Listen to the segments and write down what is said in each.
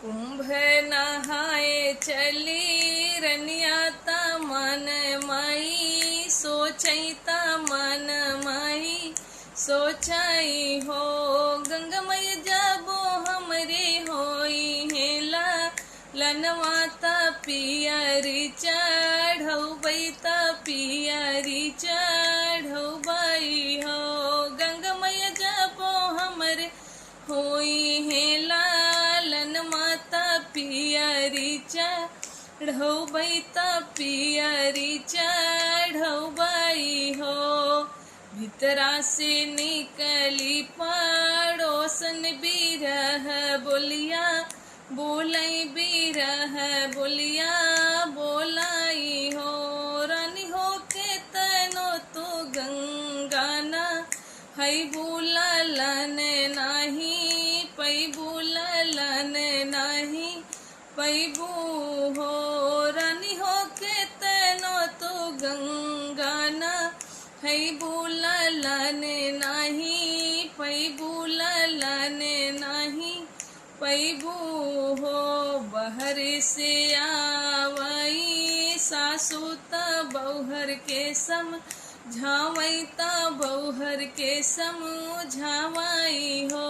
कुंभ नहाए चली रनिया ता मन माई सोचई ता मन माई सोचई हो गंगमय जाबो हमरे होई हेला लनवाता पियरी चढ़ौ बैता पियरी चढ़ौ बई हो गंगमय जाबो हमरे होई हेला माता पियरी चढ़ौ बैता पियरी चढ़ौ बई हो भितरा से निकली पड़ोसन बिरह बोलिया बोलई बिरह बोलिया बोलाई हो रानी हो के तनो तो गंगाना हई बुलालन नाही पई बुलालन नाही पैबू हो रानी हो के तनो तो गंगाना हई बुलालन नाही पई बुलालन नाही पैबू हो बहर से आवई सासू ता बौहर के सम झावई ता बौहर के समझावाई हो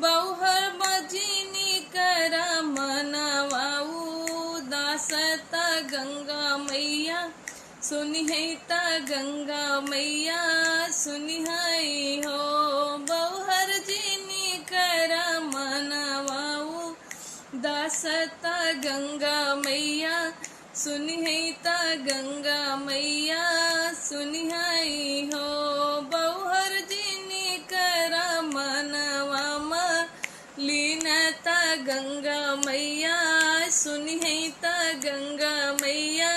बौहर बजिनी करा मनवाऊ दासता गंगा मैया सुनिहता गंगा मैया सुनिहई हो बौहर जिनी करा मनवाऊ दासता गंगा मैया सुनिहता गंगा मैया सुनिहई हो बौहर जिनी करा मनवा लीनता गंगा मैया सुनिहता गंगा मैया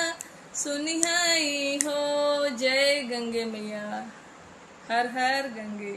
सुनिहई हो। जय गंगे मैया, हर हर गंगे।